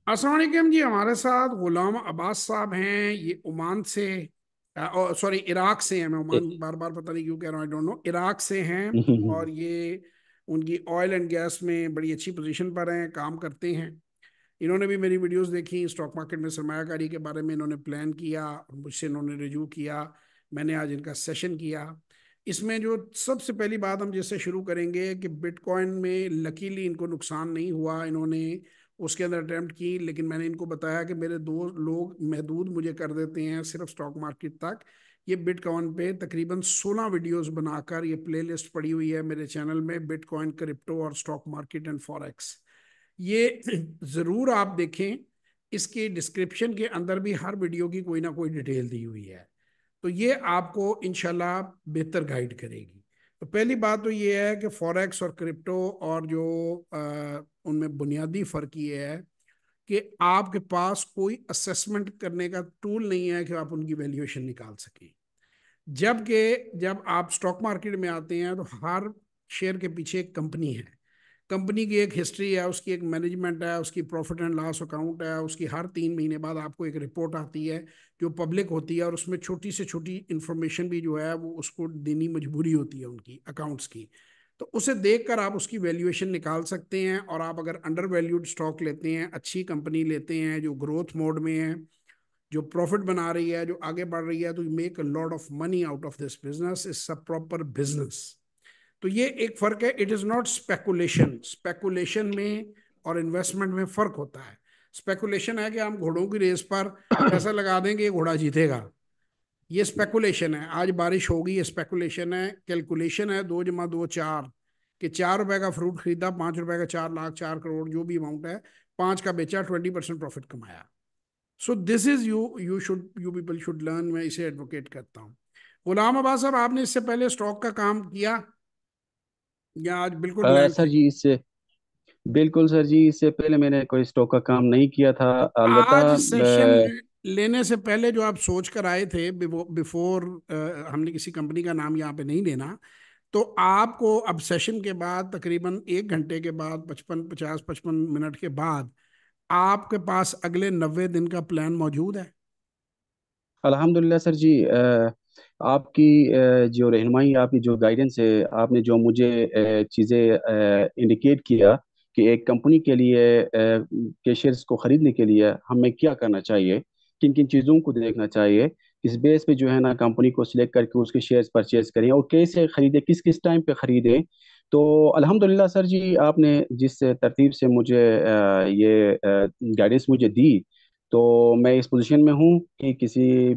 अस्सलाम वालेकुम जी। हमारे साथ गुलाम अब्बास साहब हैं। ये ओमान से, सॉरी, इराक से हैं। मैं ए- ओमान बार बार पता नहीं क्यों कह रहा हूँ, आई डोंट नो। इराक से हैं। और ये उनकी ऑयल एंड गैस में बड़ी अच्छी पोजीशन पर हैं, काम करते हैं। इन्होंने भी मेरी वीडियोस देखी, स्टॉक मार्केट में सरमायाकारी के बारे में इन्होंने प्लान किया और मुझसे इन्होंने रिव्यू किया। मैंने आज इनका सेशन किया। इसमें जो सबसे पहली बात हम जिससे शुरू करेंगे कि बिटकॉइन में लकीली इनको नुकसान नहीं हुआ। इन्होंने उसके अंदर अटेम्प्ट की, लेकिन मैंने इनको बताया कि मेरे दो लोग महदूद मुझे कर देते हैं सिर्फ स्टॉक मार्केट तक। ये बिटकॉइन पे तकरीबन 16 वीडियोस बनाकर ये प्लेलिस्ट पड़ी हुई है मेरे चैनल में, बिटकॉइन, क्रिप्टो और स्टॉक मार्केट एंड फॉरेक्स। ये ज़रूर आप देखें। इसके डिस्क्रिप्शन के अंदर भी हर वीडियो की कोई ना कोई डिटेल दी हुई है। तो ये आपको इंशाल्लाह बेहतर गाइड करेगी। तो पहली बात तो ये है कि फॉरेक्स और क्रिप्टो और जो उनमें बुनियादी फ़र्क ये है कि आपके पास कोई असेसमेंट करने का टूल नहीं है कि आप उनकी वैल्यूएशन निकाल सकें। जबकि जब आप स्टॉक मार्केट में आते हैं तो हर शेयर के पीछे एक कंपनी है। कंपनी की एक हिस्ट्री है, उसकी एक मैनेजमेंट है, उसकी प्रॉफिट एंड लॉस अकाउंट है, उसकी हर 3 महीने बाद आपको एक रिपोर्ट आती है जो पब्लिक होती है, और उसमें छोटी से छोटी इंफॉर्मेशन भी जो है वो उसको देनी मजबूरी होती है उनकी अकाउंट्स की। तो उसे देखकर आप उसकी वैल्यूएशन निकाल सकते हैं। और आप अगर अंडर वैल्यूड स्टॉक लेते हैं, अच्छी कंपनी लेते हैं जो ग्रोथ मोड में है, जो प्रॉफिट बना रही है, जो आगे बढ़ रही है, तो you make a lot of money out of this business. It's a proper business. तो ये एक फर्क है। It is not speculation. Speculation में और इन्वेस्टमेंट में फर्क होता है। स्पेकुलेशन है कि हम घोड़ों की रेस पर पैसा लगा देंगे, ये घोड़ा जीतेगा। ये स्पेकुलेशन है। आज बारिश होगी, ये स्पेकुलेशन है। कैलकुलेशन है 2 + 2 = 4, कि 4 रुपए का फ्रूट खरीदा, 5 रुपए का 4 लाख, 4 करोड़ जो भी अमाउंट है, 5 का बेचा, 20% प्रॉफिट कमाया। So this is you should, you people should learn. मैं इसे एडवोकेट करता हूँ। गुलाम अब्बास साहब, आपने इससे पहले स्टॉक का काम किया या आज बिल्कुल ब्लैंक सर है? जी इससे बिल्कुल सर जी, इससे पहले मैंने कोई स्टॉक का काम नहीं किया था। तो अलबत्ता आज सेशन लेने से पहले जो आप सोच कर आए थे, बिफोर, हमने किसी कंपनी का नाम यहाँ पे नहीं लेना, तो आपको अब सेशन के बाद तकरीबन 1 घंटे के बाद, 55 मिनट के बाद, आपके पास अगले 90 दिन का प्लान मौजूद है? अल्हम्दुलिल्लाह सर जी, आपकी जो रहनुमाई, आपकी जो गाइडेंस है, आपने जो मुझे चीज़ें इंडिकेट किया कि एक कंपनी के लिए के शेयर्स को खरीदने के लिए हमें क्या करना चाहिए, किन किन चीज़ों को देखना चाहिए, इस बेस पे जो है ना कंपनी को सिलेक्ट करके उसके शेयर्स परचेज करें और कैसे खरीदें, किस किस टाइम पे खरीदें। तो अल्हम्दुलिल्लाह सर जी, आपने जिस तरतीब से मुझे ये गाइडेंस मुझे दी, तो मैं इस पोजीशन में हूँ कि किसी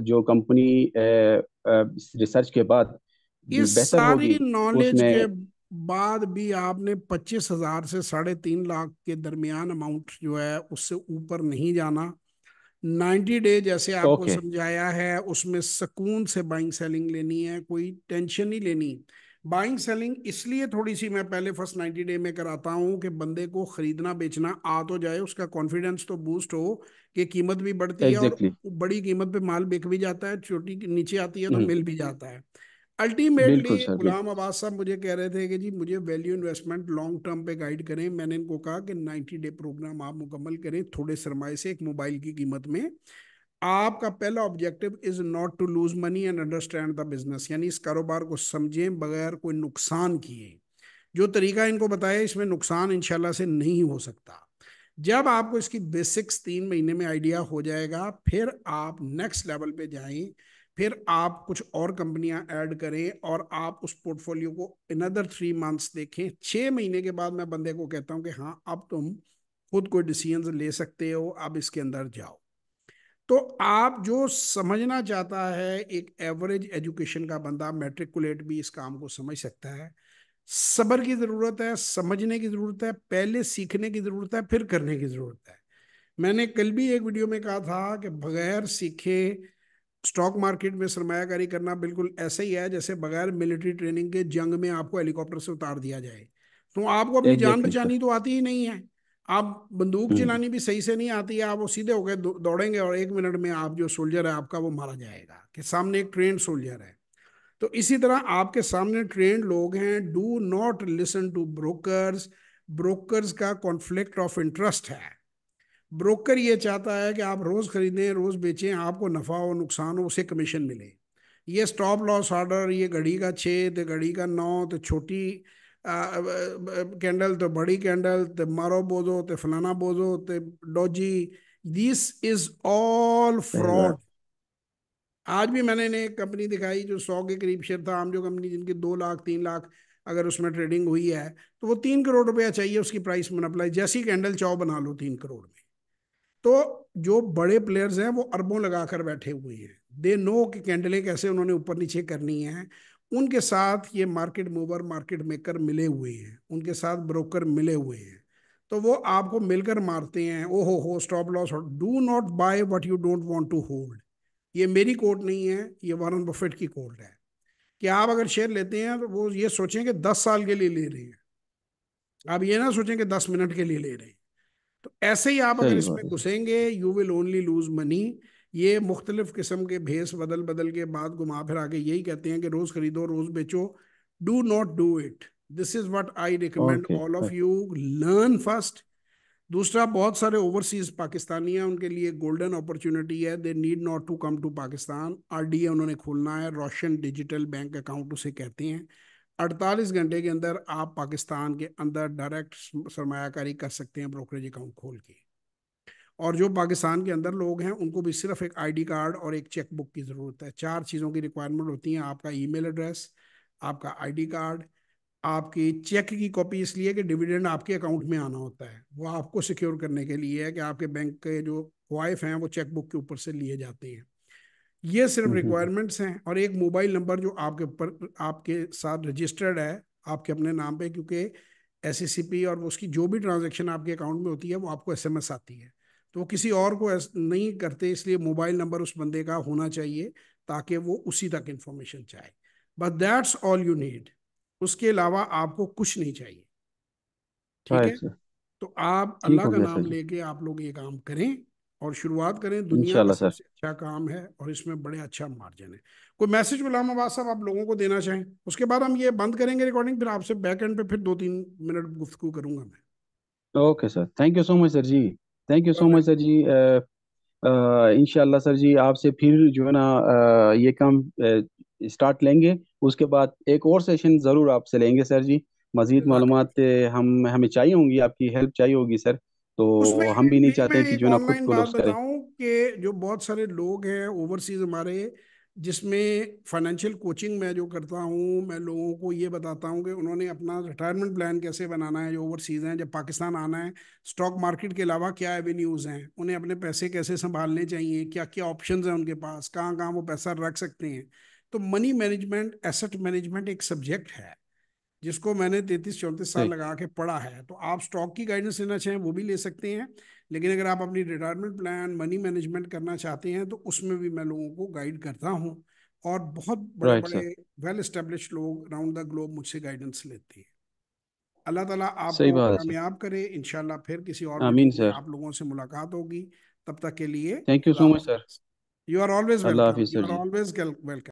जो कंपनी रिसर्च के बाद इस बेहतर सारी होगी नॉलेज के उसमें। बाद भी आपने 25,000 से 3.5 लाख के दरमियान अमाउंट जो है उससे ऊपर नहीं जाना। 90 डे जैसे आपको ओके। समझाया है, उसमें सुकून से बाइंग सेलिंग लेनी है, कोई टेंशन नहीं लेनी। बाइंग सेलिंग इसलिए थोड़ी सी मैं पहले फर्स्ट 90 डे में कराता हूँ कि बंदे को खरीदना बेचना आ तो जाए, उसका कॉन्फिडेंस तो बूस्ट हो कि कीमत भी बढ़ती है और एग्जैक्टली। बड़ी कीमत पे माल बिक भी जाता है, छोटी नीचे आती है तो exactly, मिल भी जाता है। अल्टीमेटली बिल्कुल सर गुलाम बिल्कुल। अब्बास साहब मुझे कह रहे थे कि जी मुझे वैल्यू इन्वेस्टमेंट लॉन्ग टर्म पे गाइड करें। मैंने इनको कहा कि 90 डे प्रोग्राम आप मुकम्मल करें थोड़े सरमाए से, एक मोबाइल की कीमत में। आपका पहला objective is not to lose money and understand the business, यानी इस कारोबार को समझें बगैर कोई नुकसान किए। जो तरीका इनको बताया, इसमें नुकसान इंशाल्लाह से नहीं हो सकता। जब आपको इसकी बेसिक्स 3 महीने में आइडिया हो जाएगा, फिर आप नेक्स्ट लेवल पे जाएं। फिर आप कुछ और कंपनियां ऐड करें और आप उस पोर्टफोलियो को इनदर 3 मंथ्स देखें। 6 महीने के बाद मैं बंदे को कहता हूं कि हाँ, अब तुम खुद कोई डिसीजन ले सकते हो, अब इसके अंदर जाओ। तो आप जो समझना चाहता है, एक एवरेज एजुकेशन का बंदा मैट्रिकुलेट भी इस काम को समझ सकता है। सब्र की जरूरत है, समझने की जरूरत है, पहले सीखने की जरूरत है, फिर करने की जरूरत है। मैंने कल भी एक वीडियो में कहा था कि बगैर सीखे स्टॉक मार्केट में सरमायाकारी करना बिल्कुल ऐसा ही है जैसे बगैर मिलिट्री ट्रेनिंग के जंग में आपको हेलीकॉप्टर से उतार दिया जाए। तो आपको अपनी जान एग्जैक्टली सर। बचानी तो आती ही नहीं है। आप बंदूक हम्म। चलानी भी सही से नहीं आती है, आप वो सीधे होकर दौड़ेंगे और 1 मिनट में आप जो सोल्जर है आपका वो मारा जाएगा, कि सामने एक ट्रेंड सोल्जर है। तो इसी तरह आपके सामने ट्रेंड लोग हैं। Do not listen to brokers. Brokers का कॉन्फ्लिक्ट ऑफ इंटरेस्ट है। ब्रोकर ये चाहता है कि आप रोज खरीदें रोज बेचें, आपको नफा हो नुकसान हो उसे कमीशन मिले। ये स्टॉप लॉस ऑर्डर, ये घड़ी का 6 तो घड़ी का 9 तो छोटी कैंडल तो बड़ी कैंडल तो मारो बोझो तो फलाना बोझो तो डोजी, दिस इज ऑल सही फ्रॉड। बात। आज भी मैंने ने एक कंपनी दिखाई जो 100 के करीब शेयर था, आम जो कंपनी जिनके 2 लाख 3 लाख अगर उसमें ट्रेडिंग हुई है, तो वो 3 करोड़ रुपया चाहिए उसकी प्राइस मोनोपलाई, जैसी कैंडल चाहो बना लो 3 करोड़ में। तो जो बड़े प्लेयर्स हैं वो अरबों लगा कर बैठे हुए हैं, दे नो कि कैंडलें कैसे उन्होंने ऊपर नीचे करनी है। उनके साथ ये मार्केट मूवर मार्केट मेकर मिले हुए हैं, उनके साथ ब्रोकर मिले हुए हैं। तो वो आपको मिलकर मारते हैं। ओ हो stop loss, do not buy what you don't want to hold. ये मेरी कोट नहीं है, ये वॉरेन बफेट की कोट है कि आप अगर शेयर लेते हैं तो वो ये सोचें कि 10 साल के लिए ले रहे हैं, आप ये ना सोचें कि 10 मिनट के लिए ले रहे हैं। तो ऐसे ही आप अगर सही बात इसमें है सर। घुसेंगे you will only lose money. ये मुख्तलिफ किस्म के भेस बदल बदल के बाद घुमा फिरा के यही कहते हैं कि रोज खरीदो रोज बेचो। Do not do it. This is what I recommend okay all of sir. You, learn first. दूसरा, बहुत सारे ओवरसीज पाकिस्तानी हैं, उनके लिए गोल्डन अपॉर्चुनिटी है, they need not to come to Pakistan. RDA उन्होंने खोलना है, रोशन डिजिटल बैंक अकाउंट उसे कहते हैं। 48 घंटे के अंदर आप पाकिस्तान के अंदर डायरेक्ट सरमायाकारी कर सकते हैं ब्रोकरेज अकाउंट खोल के। और जो पाकिस्तान के अंदर लोग हैं उनको भी सिर्फ एक आईडी कार्ड और एक चेक बुक की ज़रूरत है। 4 चीज़ों की रिक्वायरमेंट होती है, आपका ईमेल एड्रेस, आपका आईडी कार्ड, आपकी चेक की कॉपी, इसलिए कि डिविडेंड आपके अकाउंट में आना होता है, वो आपको सिक्योर करने के लिए है कि आपके बैंक के जो वाइफ हैं वो चेक बुक के ऊपर से लिए जाते हैं। ये सिर्फ हम्म। रिक्वायरमेंट्स हैं। और एक मोबाइल नंबर जो आपके ऊपर आपके साथ रजिस्टर्ड है आपके अपने नाम पे, क्योंकि एससीसीपी और उसकी जो भी ट्रांजैक्शन आपके अकाउंट में होती है वो आपको एसएमएस आती है, तो वो किसी और को नहीं करते, इसलिए मोबाइल नंबर उस बंदे का होना चाहिए ताकि वो उसी तक इंफॉर्मेशन चाहे। But that's all you need, उसके अलावा आपको कुछ नहीं चाहिए। ठीक राइट है। सर। तो आप ठीक अल्लाह हो का गया सर नाम जी। लेके आप लोग ये काम करें और शुरुआत करें। दुनिया का इंशाल्लाह सर। सबसे अच्छा काम है और इसमें बड़े अच्छा मार्जिन है। कोई मैसेज गुलाम अब्बास साहब आप लोगों को देना चाहें, उसके बाद हम ये बंद करेंगे रिकॉर्डिंग, फिर आपसे बैक एंड पे फिर 2-3 मिनट गुफ्तगू करूंगा मैं। Okay sir, thank you so much sir ji. Thank you so चलें। Much sir ji. इंशाल्लाह सर जी, आपसे फिर जो है ना ये काम स्टार्ट लेंगे। उसके बाद एक और सेशन ज़रूर आपसे लेंगे सर जी। मज़ीद जज़ाकल्लाह। मालूमात हम हमें चाहिए होंगी, आपकी हेल्प चाहिए होगी सर। उसमें तो हम भी नहीं भी मैं चाहते कि एक जो है ना खुद ऑनलाइन को बात लॉस करें। बताऊं कि जो बहुत सारे लोग हैं ओवरसीज हमारे, जिसमें फाइनेंशियल कोचिंग मैं जो करता हूं, मैं लोगों को ये बताता हूं कि उन्होंने अपना रिटायरमेंट प्लान कैसे बनाना है। जो ओवरसीज हैं जब पाकिस्तान आना है, स्टॉक मार्केट के अलावा क्या एवेन्यूज़ हैं, उन्हें अपने पैसे कैसे संभालने चाहिए, क्या क्या ऑप्शंस हैं उनके पास, कहाँ कहाँ वो पैसा रख सकते हैं। तो मनी मैनेजमेंट, एसेट मैनेजमेंट एक सब्जेक्ट है जिसको मैंने 33-34 साल सही। लगा के पढ़ा है। तो आप स्टॉक की गाइडेंस लेना चाहें वो भी ले सकते हैं, लेकिन अगर आप अपनी रिटायरमेंट प्लान मनी मैनेजमेंट करना चाहते हैं तो उसमें भी मैं लोगों को गाइड करता हूँ। और बहुत बड़े राइट बड़े सर। वेल एस्टेब्लिश लोग अराउंड द ग्लोब मुझसे गाइडेंस लेते हैं। अल्लाह ताला सही आपको बात है सर। कामयाब करे। इंशाल्लाह फिर किसी और आमीन वीडियो में सर। आप लोगों से मुलाकात होगी। तब तक के लिए थैंक यू खुदा सो मच सर। हाफिज। यू आर ऑलवेज अल्लाह वेलकम, हाफिज you sir are ji. Always welcome.